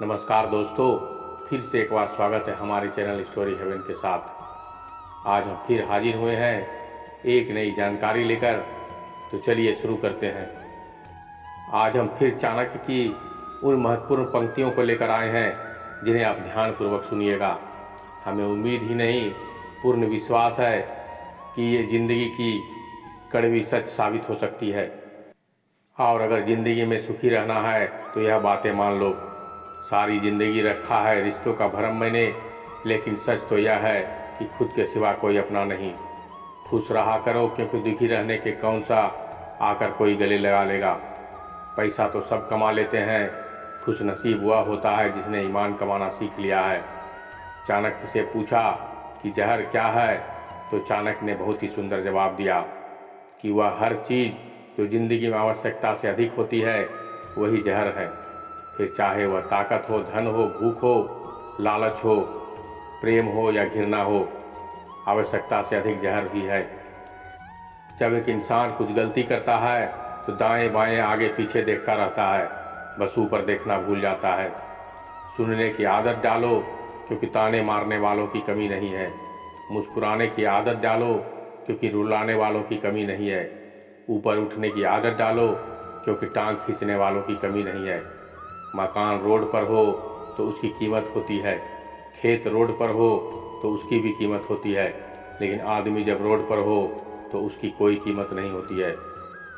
नमस्कार दोस्तों, फिर से एक बार स्वागत है हमारे चैनल स्टोरी हेवन के साथ। आज हम फिर हाजिर हुए हैं एक नई जानकारी लेकर। तो चलिए शुरू करते हैं। आज हम फिर चाणक्य की उन महत्वपूर्ण पंक्तियों को लेकर आए हैं जिन्हें आप ध्यानपूर्वक सुनिएगा। हमें उम्मीद ही नहीं, पूर्ण विश्वास है कि ये जिंदगी की कड़वी सच साबित हो सकती है। और अगर जिंदगी में सुखी रहना है तो यह बातें मान लो। सारी जिंदगी रखा है रिश्तों का भरम मैंने, लेकिन सच तो यह है कि खुद के सिवा कोई अपना नहीं। खुश रहा करो, क्योंकि दुखी रहने के कौन सा आकर कोई गले लगा लेगा। पैसा तो सब कमा लेते हैं, खुश नसीब वह होता है जिसने ईमान कमाना सीख लिया है। चाणक्य से पूछा कि जहर क्या है, तो चाणक्य ने बहुत ही सुंदर जवाब दिया कि वह हर चीज़ जो जिंदगी में आवश्यकता से अधिक होती है वही जहर है। फिर चाहे वह ताकत हो, धन हो, भूख हो, लालच हो, प्रेम हो या घृणा हो, आवश्यकता से अधिक जहर भी है। जब एक इंसान कुछ गलती करता है तो दाएं बाएं आगे पीछे देखता रहता है, बस ऊपर देखना भूल जाता है। सुनने की आदत डालो, क्योंकि ताने मारने वालों की कमी नहीं है। मुस्कुराने की आदत डालो, क्योंकि रुलाने वालों की कमी नहीं है। ऊपर उठने की आदत डालो, क्योंकि टांग खींचने वालों की कमी नहीं है। मकान रोड पर हो तो उसकी कीमत होती है, खेत रोड पर हो तो उसकी भी कीमत होती है, लेकिन आदमी जब रोड पर हो तो उसकी कोई कीमत नहीं होती है।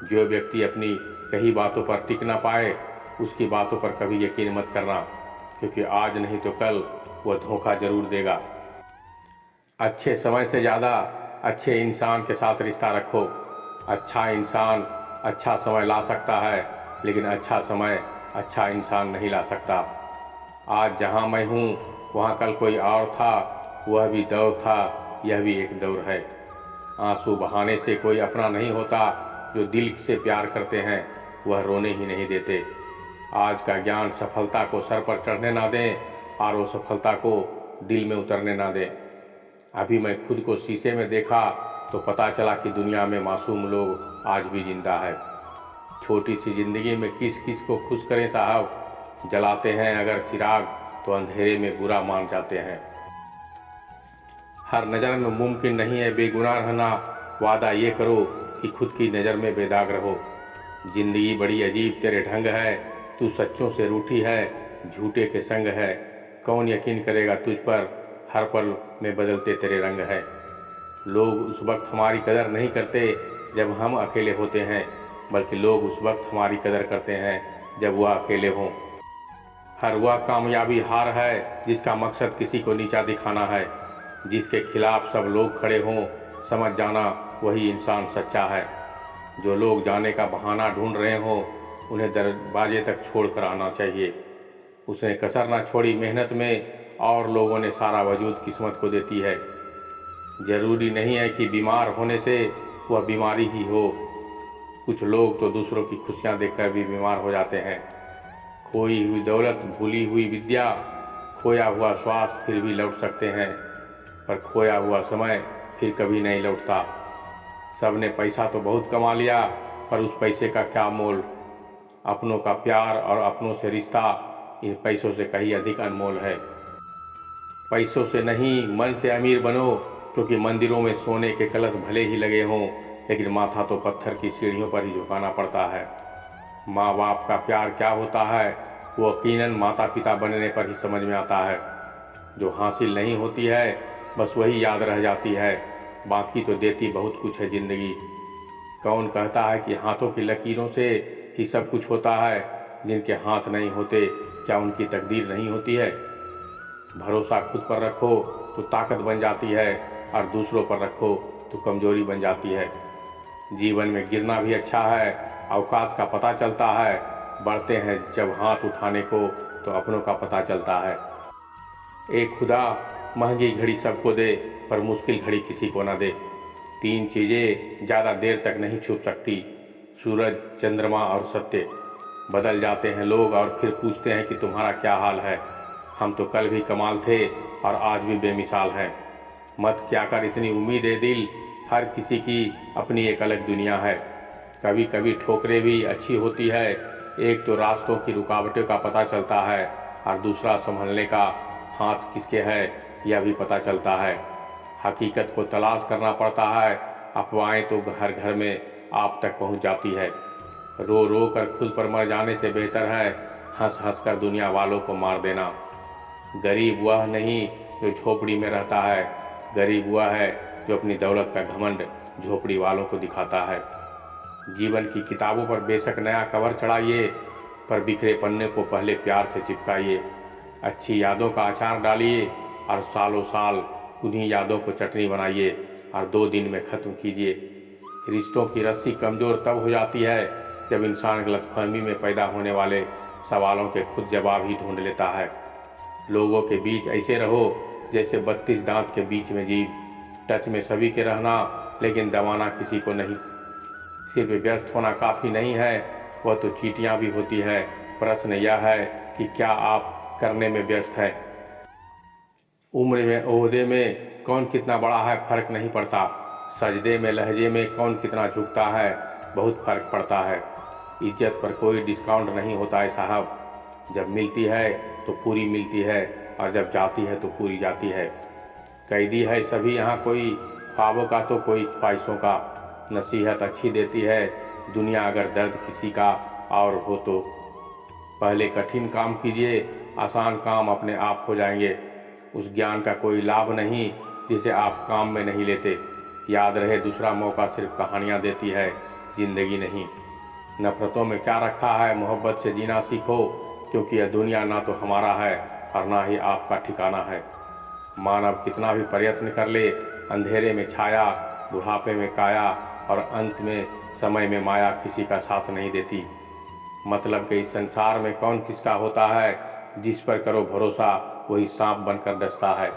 जो व्यक्ति अपनी कही बातों पर टिक ना पाए, उसकी बातों पर कभी यकीन मत करना, क्योंकि आज नहीं तो कल वह धोखा जरूर देगा। अच्छे समय से ज़्यादा अच्छे इंसान के साथ रिश्ता रखो। अच्छा इंसान अच्छा समय ला सकता है, लेकिन अच्छा समय अच्छा इंसान नहीं ला सकता। आज जहाँ मैं हूँ वहाँ कल कोई और था, वह भी दौर था, यह भी एक दौर है। आंसू बहाने से कोई अपना नहीं होता, जो दिल से प्यार करते हैं वह रोने ही नहीं देते। आज का ज्ञान सफलता को सर पर चढ़ने ना दें, और वो सफलता को दिल में उतरने ना दें। अभी मैं खुद को शीशे में देखा तो पता चला कि दुनिया में मासूम लोग आज भी जिंदा है। छोटी सी जिंदगी में किस किस को खुश करें साहब। जलाते हैं अगर चिराग तो अंधेरे में बुरा मान जाते हैं। हर नज़र में मुमकिन नहीं है बेगुनाह रहना। वादा ये करो कि खुद की नज़र में बेदाग रहो। जिंदगी बड़ी अजीब तेरे ढंग है, तू सच्चों से रूठी है, झूठे के संग है। कौन यकीन करेगा तुझ पर, हर पल में बदलते तेरे रंग है। लोग उस वक्त हमारी कदर नहीं करते जब हम अकेले होते हैं, बल्कि लोग उस वक्त हमारी कदर करते हैं जब वह अकेले हों। हर वह कामयाबी हार है जिसका मकसद किसी को नीचा दिखाना है। जिसके खिलाफ सब लोग खड़े हों, समझ जाना वही इंसान सच्चा है। जो लोग जाने का बहाना ढूंढ रहे हों, उन्हें दरवाजे तक छोड़ कर आना चाहिए। उसने कसर ना छोड़ी मेहनत में, और लोगों ने सारा वजूद किस्मत को देती है। जरूरी नहीं है कि बीमार होने से वह बीमारी ही हो। कुछ लोग तो दूसरों की खुशियां देखकर भी बीमार हो जाते हैं। खोई हुई दौलत, भूली हुई विद्या, खोया हुआ स्वास्थ्य फिर भी लौट सकते हैं, पर खोया हुआ समय फिर कभी नहीं लौटता। सबने पैसा तो बहुत कमा लिया, पर उस पैसे का क्या मोल। अपनों का प्यार और अपनों से रिश्ता इन पैसों से कहीं अधिक अनमोल है। पैसों से नहीं, मन से अमीर बनो, क्योंकि मंदिरों में सोने के कलश भले ही लगे हों, लेकिन माथा तो पत्थर की सीढ़ियों पर ही झुकाना पड़ता है। माँ बाप का प्यार क्या होता है, वो यकीनन माता पिता बनने पर ही समझ में आता है। जो हासिल नहीं होती है बस वही याद रह जाती है, बाकी तो देती बहुत कुछ है जिंदगी। कौन कहता है कि हाथों की लकीरों से ही सब कुछ होता है। जिनके हाथ नहीं होते, क्या उनकी तकदीर नहीं होती है। भरोसा खुद पर रखो तो ताकत बन जाती है, और दूसरों पर रखो तो कमजोरी बन जाती है। जीवन में गिरना भी अच्छा है, औकात का पता चलता है। बढ़ते हैं जब हाथ उठाने को तो अपनों का पता चलता है। एक खुदा महंगी घड़ी सबको दे, पर मुश्किल घड़ी किसी को ना दे। तीन चीज़ें ज़्यादा देर तक नहीं छुप सकती, सूरज, चंद्रमा और सत्य। बदल जाते हैं लोग और फिर पूछते हैं कि तुम्हारा क्या हाल है। हम तो कल भी कमाल थे और आज भी बेमिसाल हैं। मत क्या कर इतनी उम्मीद है दिल, हर किसी की अपनी एक अलग दुनिया है। कभी कभी ठोकरें भी अच्छी होती है, एक तो रास्तों की रुकावटों का पता चलता है, और दूसरा संभलने का हाथ किसके है यह भी पता चलता है। हकीकत को तलाश करना पड़ता है, अफवाहें तो घर घर में आप तक पहुंच जाती है। रो रो कर खुद पर मर जाने से बेहतर है हंस हंस कर दुनिया वालों को मार देना। गरीब वह नहीं जो झोपड़ी में रहता है, गरीब वह है जो अपनी दौलत का घमंड झोपड़ी वालों को दिखाता है। जीवन की किताबों पर बेशक नया कवर चढ़ाइए, पर बिखरे पन्ने को पहले प्यार से चिपकाइए। अच्छी यादों का अचार डालिए और सालों साल उन्हीं यादों को चटनी बनाइए और 2 दिन में ख़त्म कीजिए। रिश्तों की रस्सी कमज़ोर तब हो जाती है जब इंसान गलतफहमी में पैदा होने वाले सवालों के खुद जवाब ही ढूंढ लेता है। लोगों के बीच ऐसे रहो जैसे 32 दांत के बीच में जीभ, टच में सभी के रहना लेकिन दबाना किसी को नहीं। सिर्फ व्यस्त होना काफ़ी नहीं है, वह तो चीटियाँ भी होती है। प्रश्न यह है कि क्या आप करने में व्यस्त है। उम्र में ओहदे में कौन कितना बड़ा है फर्क नहीं पड़ता, सजदे में लहजे में कौन कितना झुकता है बहुत फर्क पड़ता है। इज्जत पर कोई डिस्काउंट नहीं होता है साहब, जब मिलती है तो पूरी मिलती है और जब जाती है तो पूरी जाती है। कैदी है सभी यहाँ, कोई ख्वाबों का तो कोई ख्वाहिशों का। नसीहत अच्छी देती है दुनिया अगर दर्द किसी का और हो तो। पहले कठिन काम कीजिए, आसान काम अपने आप हो जाएंगे। उस ज्ञान का कोई लाभ नहीं जिसे आप काम में नहीं लेते। याद रहे दूसरा मौका सिर्फ कहानियाँ देती है, जिंदगी नहीं। नफ़रतों में क्या रखा है, मोहब्बत से जीना सीखो, क्योंकि यह दुनिया ना तो हमारा है और ना ही आपका ठिकाना है। मानव कितना भी प्रयत्न कर ले, अंधेरे में छाया, बुढ़ापे में काया और अंत में समय में माया किसी का साथ नहीं देती। मतलब कि इस संसार में कौन किसका होता है, जिस पर करो भरोसा वही सांप बनकर डसता है।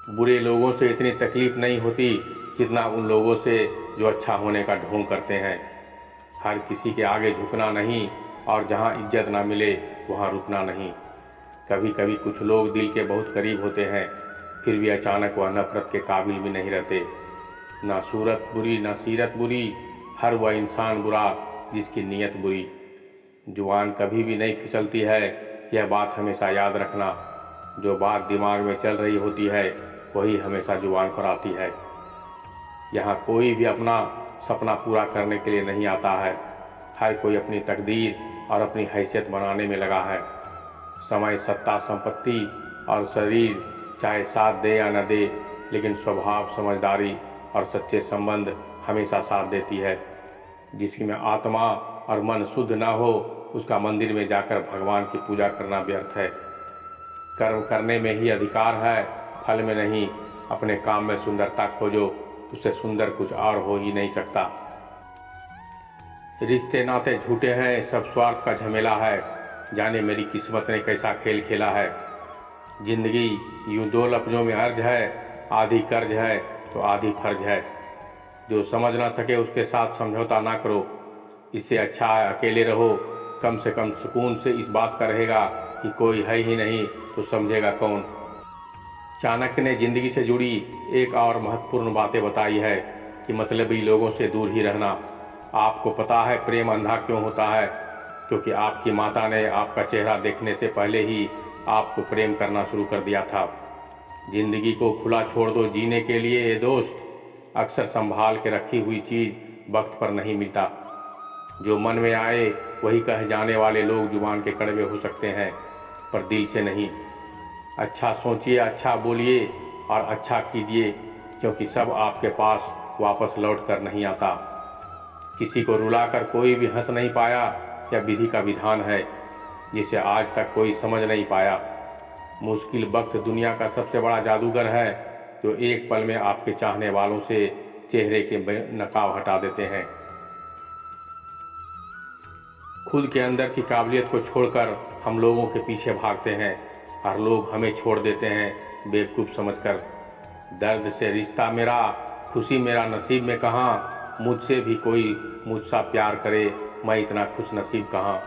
बुरे लोगों से इतनी तकलीफ नहीं होती जितना उन लोगों से जो अच्छा होने का ढोंग करते हैं। हर किसी के आगे झुकना नहीं और जहाँ इज्जत ना मिले वहाँ रुकना नहीं। कभी कभी कुछ लोग दिल के बहुत करीब होते हैं, फिर भी अचानक वह नफरत के काबिल भी नहीं रहते। ना सूरत बुरी ना सीरत बुरी, हर वह इंसान बुरा जिसकी नीयत बुरी। जुबान कभी भी नहीं फिसलती है, यह बात हमेशा याद रखना। जो बात दिमाग में चल रही होती है वही हमेशा जुबान पर आती है। यहाँ कोई भी अपना सपना पूरा करने के लिए नहीं आता है, हर कोई अपनी तकदीर और अपनी हैसियत बनाने में लगा है। समय, सत्ता, संपत्ति और शरीर चाहे साथ दे या न दे, लेकिन स्वभाव, समझदारी और सच्चे संबंध हमेशा साथ देती है। जिसकी में आत्मा और मन शुद्ध ना हो, उसका मंदिर में जाकर भगवान की पूजा करना व्यर्थ है। कर्म करने में ही अधिकार है, फल में नहीं। अपने काम में सुंदरता खोजो, उससे सुंदर कुछ और हो ही नहीं सकता। रिश्ते नाते झूठे हैं, सब स्वार्थ का झमेला है। जाने मेरी किस्मत ने कैसा खेल खेला है। जिंदगी यूं 2 लफ्जों में अर्ज है, आधी कर्ज है तो आधी फर्ज है। जो समझ ना सके उसके साथ समझौता ना करो, इससे अच्छा है अकेले रहो। कम से कम सुकून से इस बात का रहेगा कि कोई है ही नहीं तो समझेगा कौन। चाणक्य ने जिंदगी से जुड़ी एक और महत्वपूर्ण बातें बताई है कि मतलबी लोगों से दूर ही रहना। आपको पता है प्रेम अंधा क्यों होता है? क्योंकि आपकी माता ने आपका चेहरा देखने से पहले ही आपको प्रेम करना शुरू कर दिया था। जिंदगी को खुला छोड़ दो जीने के लिए ये दोस्त। अक्सर संभाल के रखी हुई चीज़ वक्त पर नहीं मिलता। जो मन में आए वही कह जाने वाले लोग जुबान के कड़वे हो सकते हैं, पर दिल से नहीं। अच्छा सोचिए, अच्छा बोलिए और अच्छा कीजिए, क्योंकि सब आपके पास वापस लौट कर नहीं आता। किसी को रुलाकर कोई भी हंस नहीं पाया, यह विधि का विधान है जिसे आज तक कोई समझ नहीं पाया। मुश्किल वक्त दुनिया का सबसे बड़ा जादूगर है, जो एक पल में आपके चाहने वालों से चेहरे के नकाब हटा देते हैं। खुद के अंदर की काबिलियत को छोड़कर हम लोगों के पीछे भागते हैं और लोग हमें छोड़ देते हैं बेवकूफ़ समझकर। दर्द से रिश्ता मेरा, खुशी मेरा नसीब में कहाँ। मुझसे भी कोई मुझसा प्यार करे, मैं इतना खुश नसीब कहाँ।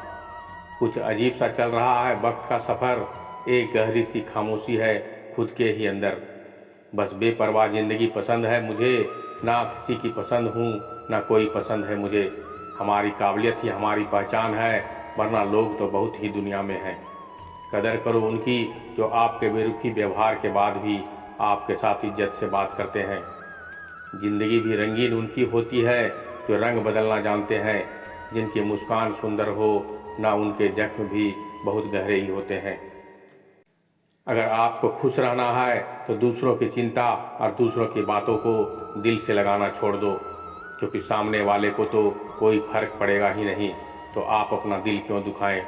कुछ अजीब सा चल रहा है वक्त का सफ़र, एक गहरी सी खामोशी है खुद के ही अंदर। बस बेपरवाह ज़िंदगी पसंद है मुझे, ना किसी की पसंद हूँ ना कोई पसंद है मुझे। हमारी काबिलियत ही हमारी पहचान है, वरना लोग तो बहुत ही दुनिया में हैं। कदर करो उनकी जो आपके बेरुखी व्यवहार के बाद भी आपके साथ इज्जत से बात करते हैं। जिंदगी भी रंगीन उनकी होती है जो रंग बदलना जानते हैं। जिनकी मुस्कान सुंदर हो ना उनके जख्म भी बहुत गहरे ही होते हैं। अगर आपको खुश रहना है तो दूसरों की चिंता और दूसरों की बातों को दिल से लगाना छोड़ दो, क्योंकि सामने वाले को तो कोई फर्क पड़ेगा ही नहीं, तो आप अपना दिल क्यों दुखाएं।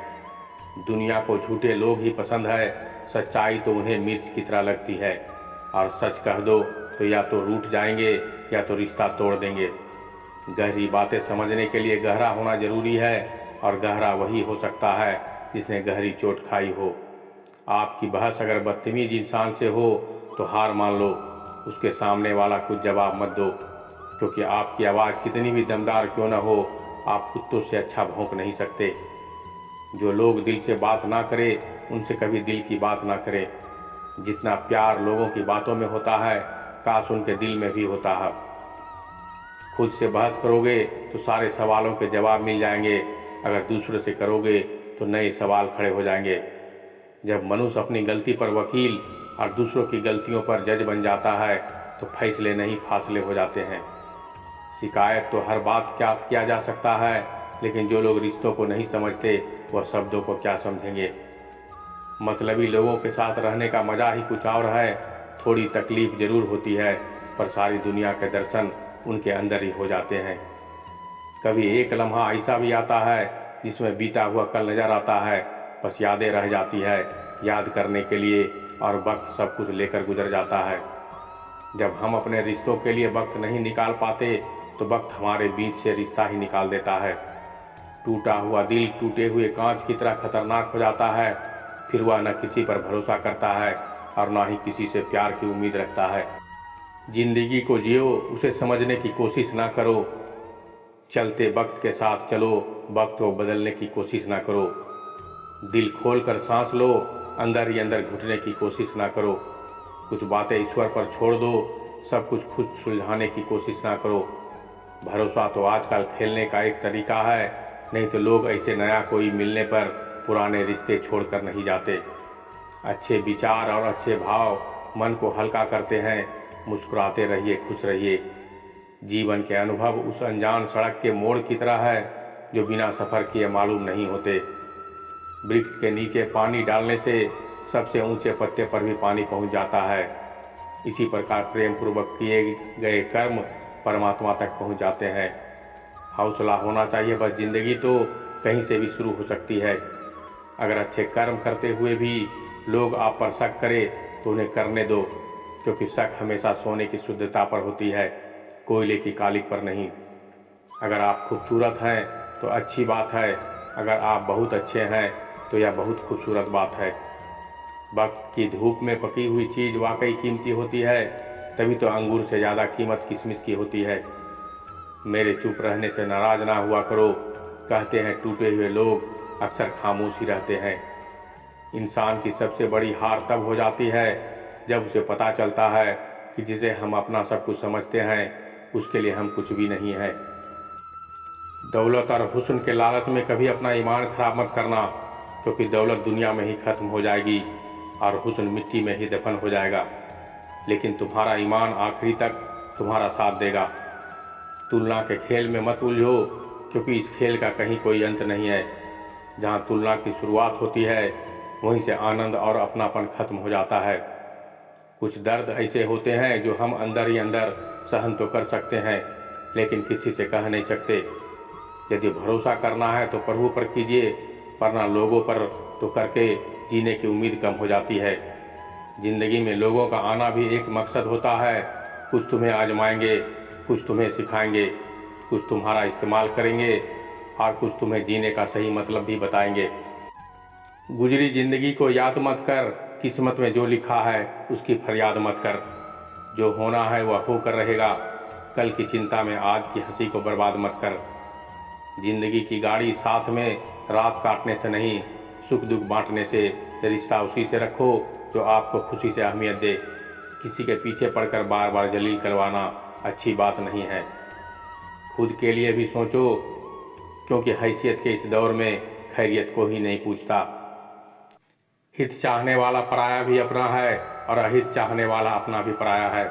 दुनिया को झूठे लोग ही पसंद है, सच्चाई तो उन्हें मिर्च की तरह लगती है, और सच कह दो तो या तो रूठ जाएंगे या तो रिश्ता तोड़ देंगे। गहरी बातें समझने के लिए गहरा होना जरूरी है, और गहरा वही हो सकता है जिसने गहरी चोट खाई हो। आपकी बहस अगर बदतमीज इंसान से हो तो हार मान लो, उसके सामने वाला कुछ जवाब मत दो, क्योंकि आपकी आवाज़ कितनी भी दमदार क्यों न हो, आप कुत्तों से अच्छा भौंक नहीं सकते। जो लोग दिल से बात ना करें उनसे कभी दिल की बात ना करें। जितना प्यार लोगों की बातों में होता है काश उनके दिल में भी होता है। खुद से बहस करोगे तो सारे सवालों के जवाब मिल जाएंगे, अगर दूसरों से करोगे तो नए सवाल खड़े हो जाएंगे। जब मनुष्य अपनी गलती पर वकील और दूसरों की गलतियों पर जज बन जाता है तो फैसले नहीं फासले हो जाते हैं। शिकायत तो हर बात क्या किया जा सकता है, लेकिन जो लोग रिश्तों को नहीं समझते वह शब्दों को क्या समझेंगे। मतलबी लोगों के साथ रहने का मज़ा ही कुछ और है। थोड़ी तकलीफ जरूर होती है, पर सारी दुनिया के दर्शन उनके अंदर ही हो जाते हैं। कभी एक लम्हा ऐसा भी आता है जिसमें बीता हुआ कल नज़र आता है, बस यादें रह जाती है याद करने के लिए, और वक्त सब कुछ लेकर गुजर जाता है। जब हम अपने रिश्तों के लिए वक्त नहीं निकाल पाते तो वक्त हमारे बीच से रिश्ता ही निकाल देता है। टूटा हुआ दिल टूटे हुए कांच की तरह खतरनाक हो जाता है, फिर वह न किसी पर भरोसा करता है और न ही किसी से प्यार की उम्मीद रखता है। जिंदगी को जियो, उसे समझने की कोशिश ना करो। चलते वक्त के साथ चलो, वक्त को बदलने की कोशिश ना करो। दिल खोल कर सांस लो, अंदर ही अंदर घुटने की कोशिश ना करो। कुछ बातें ईश्वर पर छोड़ दो, सब कुछ खुद सुलझाने की कोशिश ना करो। भरोसा तो आजकल खेलने का एक तरीका है, नहीं तो लोग ऐसे नया कोई मिलने पर पुराने रिश्ते छोड़कर नहीं जाते। अच्छे विचार और अच्छे भाव मन को हल्का करते हैं। मुस्कुराते रहिए, खुश रहिए। जीवन के अनुभव उस अनजान सड़क के मोड़ की तरह है जो बिना सफ़र किए मालूम नहीं होते। वृक्ष के नीचे पानी डालने से सबसे ऊंचे पत्ते पर भी पानी पहुंच जाता है। इसी प्रकार प्रेम पूर्वक किए गए कर्म परमात्मा तक पहुंच जाते हैं। हौसला होना चाहिए, बस जिंदगी तो कहीं से भी शुरू हो सकती है। अगर अच्छे कर्म करते हुए भी लोग आप पर शक करें तो उन्हें करने दो, क्योंकि शक हमेशा सोने की शुद्धता पर होती है, कोयले की कालिक पर नहीं। अगर आप खूबसूरत हैं तो अच्छी बात है, अगर आप बहुत अच्छे हैं तो यह बहुत खूबसूरत बात है। वक्त की धूप में पकी हुई चीज़ वाकई कीमती होती है, तभी तो अंगूर से ज़्यादा कीमत किशमिश की होती है। मेरे चुप रहने से नाराज़ ना हुआ करो, कहते हैं टूटे हुए लोग अक्सर खामोश ही रहते हैं। इंसान की सबसे बड़ी हार तब हो जाती है जब उसे पता चलता है कि जिसे हम अपना सब कुछ समझते हैं उसके लिए हम कुछ भी नहीं हैं। दौलत और हुस्न के लालच में कभी अपना ईमान खराब मत करना, क्योंकि दौलत दुनिया में ही खत्म हो जाएगी और हुस्न मिट्टी में ही दफन हो जाएगा, लेकिन तुम्हारा ईमान आखिरी तक तुम्हारा साथ देगा। तुलना के खेल में मत उलझो, क्योंकि इस खेल का कहीं कोई अंत नहीं है। जहाँ तुलना की शुरुआत होती है वहीं से आनंद और अपनापन खत्म हो जाता है। कुछ दर्द ऐसे होते हैं जो हम अंदर ही अंदर सहन तो कर सकते हैं, लेकिन किसी से कह नहीं सकते। यदि भरोसा करना है तो प्रभु पर कीजिए, वरना लोगों पर तो करके जीने की उम्मीद कम हो जाती है। जिंदगी में लोगों का आना भी एक मकसद होता है। कुछ तुम्हें आजमाएंगे, कुछ तुम्हें सिखाएंगे, कुछ तुम्हारा इस्तेमाल करेंगे और कुछ तुम्हें जीने का सही मतलब भी बताएंगे। गुजरी जिंदगी को याद मत कर, किस्मत में जो लिखा है उसकी फरियाद मत कर। जो होना है वह होकर रहेगा, कल की चिंता में आज की हंसी को बर्बाद मत कर। जिंदगी की गाड़ी साथ में रात काटने से नहीं, सुख दुख बांटने से रिश्ता उसी से रखो जो आपको खुशी से अहमियत दे। किसी के पीछे पड़कर बार बार जलील करवाना अच्छी बात नहीं है। खुद के लिए भी सोचो, क्योंकि हैसियत के इस दौर में खैरियत को ही नहीं पूछता। हित चाहने वाला पराया भी अपना है और अहित चाहने वाला अपना भी पराया है।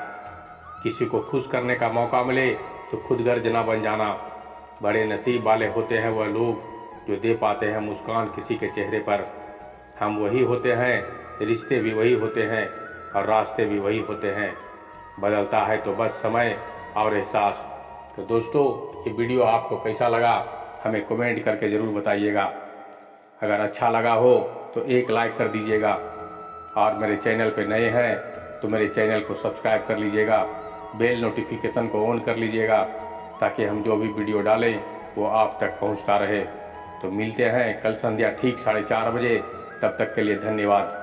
किसी को खुश करने का मौका मिले तो खुद गर्ज ना बन जाना। बड़े नसीब वाले होते हैं वह लोग जो दे पाते हैं मुस्कान किसी के चेहरे पर। हम वही होते हैं, रिश्ते भी वही होते हैं और रास्ते भी वही होते हैं। बदलता है तो बस समय और एहसास। तो दोस्तों, ये वीडियो आपको कैसा लगा हमें कमेंट करके ज़रूर बताइएगा। अगर अच्छा लगा हो तो एक लाइक कर दीजिएगा और मेरे चैनल पे नए हैं तो मेरे चैनल को सब्सक्राइब कर लीजिएगा, बेल नोटिफिकेशन को ऑन कर लीजिएगा ताकि हम जो भी वीडियो डालें वो आप तक पहुंचता रहे। तो मिलते हैं कल संध्या ठीक 4:30 बजे। तब तक के लिए धन्यवाद।